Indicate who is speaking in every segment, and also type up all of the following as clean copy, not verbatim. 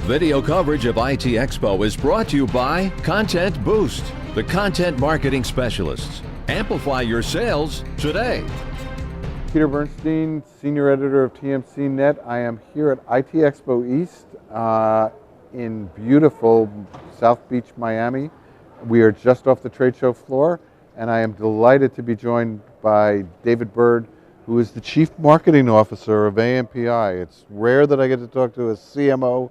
Speaker 1: Video coverage of ITEXPO is brought to you by Content Boost, the content marketing specialists. Amplify your sales today.
Speaker 2: Peter Bernstein, Senior Editor of TMC Net. I am here at ITEXPO East in beautiful South Beach, Miami. We are just off the trade show floor, and I am delighted to be joined by David Bird, who is the Chief Marketing Officer of ANPI. It's rare that I get to talk to a CMO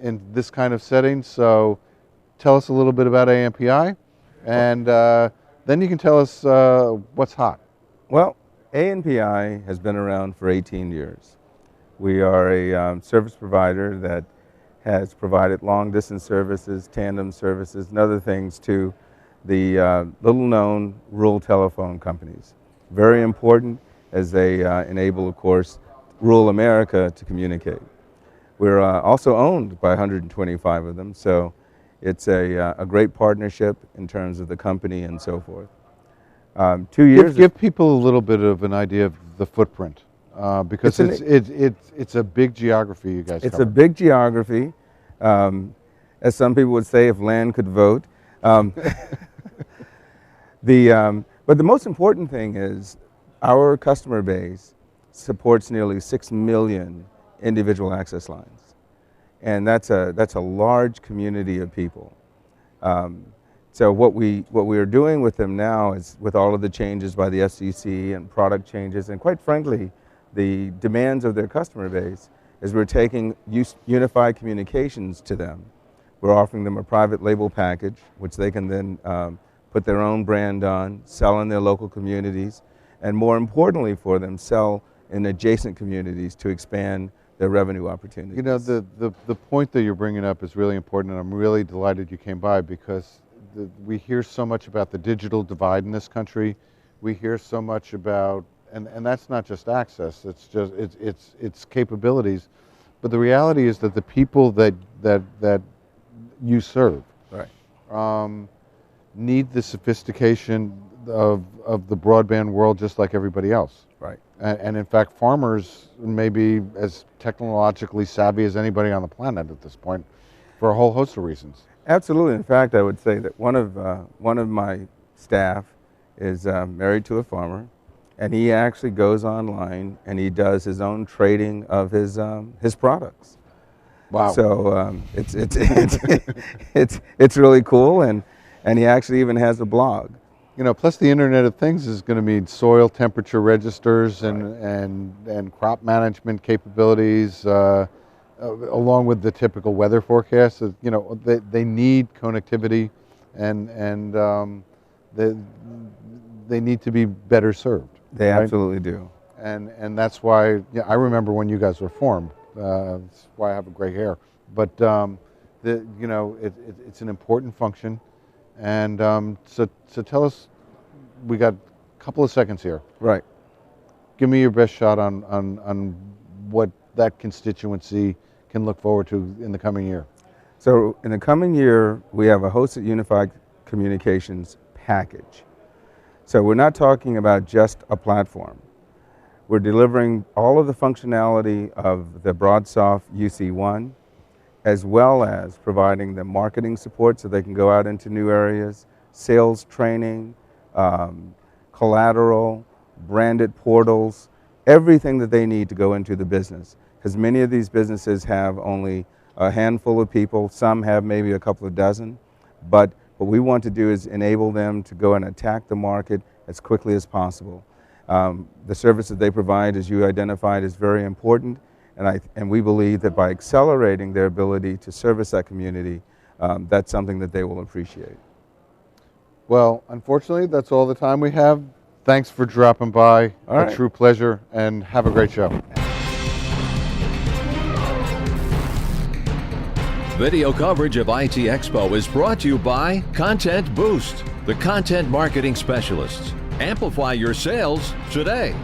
Speaker 2: in this kind of setting, so tell us a little bit about ANPI, and then you can tell us what's hot.
Speaker 3: Well, ANPI has been around for 18 years. We are a service provider that has provided long-distance services, tandem services, and other things to the little-known rural telephone companies. Very important as they enable, of course, rural America to communicate. We're also owned by 125 of them, so it's a great partnership in terms of the company and so forth. 2 years.
Speaker 2: Give people a little bit of an idea of the footprint, because it's a big geography you guys cover.
Speaker 3: It's a big geography, as some people would say, if land could vote. But the most important thing is our customer base supports nearly 6 million individual access lines, and that's a large community of people. So what we are doing with them now is, with all of the changes by the FCC and product changes, and quite frankly, the demands of their customer base, is we're taking unified communications to them. We're offering them a private label package, which they can then put their own brand on, sell in their local communities, and more importantly for them, sell in adjacent communities to expand their revenue opportunities.
Speaker 2: You know, the point that you're bringing up is really important, and I'm really delighted you came by, because we hear so much about the digital divide in this country. We hear so much about, and that's not just access, it's just it's capabilities, but the reality is that the people that you serve,
Speaker 3: right,
Speaker 2: need the sophistication of the broadband world just like everybody else.
Speaker 3: Right.
Speaker 2: And in fact, farmers may be as technologically savvy as anybody on the planet at this point, for a whole host of reasons.
Speaker 3: Absolutely. In fact, I would say that one of my staff is married to a farmer, and he actually goes online and he does his own trading of his products.
Speaker 2: Wow.
Speaker 3: So it's really cool, and he actually even has a blog.
Speaker 2: You know, plus the Internet of Things is going to mean soil temperature registers and crop management capabilities, along with the typical weather forecasts. You know, they need connectivity, and they need to be better served.
Speaker 3: They
Speaker 2: right?
Speaker 3: absolutely do.
Speaker 2: And that's why, yeah, I remember when you guys were formed. That's why I have a gray hair. But you know, it's an important function. And so tell us, we got a couple of seconds here.
Speaker 3: Right.
Speaker 2: Give me your best shot on what that constituency can look forward to in the coming year.
Speaker 3: So in the coming year, we have a hosted unified communications package. So we're not talking about just a platform. We're delivering all of the functionality of the BroadSoft UC1, as well as providing them marketing support so they can go out into new areas, sales training, collateral, branded portals, everything that they need to go into the business. Because many of these businesses have only a handful of people, some have maybe a couple of dozen, but what we want to do is enable them to go and attack the market as quickly as possible. The service that they provide, as you identified, is very important. And we believe that by accelerating their ability to service that community, that's something that they will appreciate.
Speaker 2: Well, unfortunately, that's all the time we have. Thanks for dropping by.
Speaker 3: All right.
Speaker 2: A true pleasure, and have a great show.
Speaker 1: Video coverage of ITEXPO is brought to you by Content Boost, the content marketing specialists. Amplify your sales today.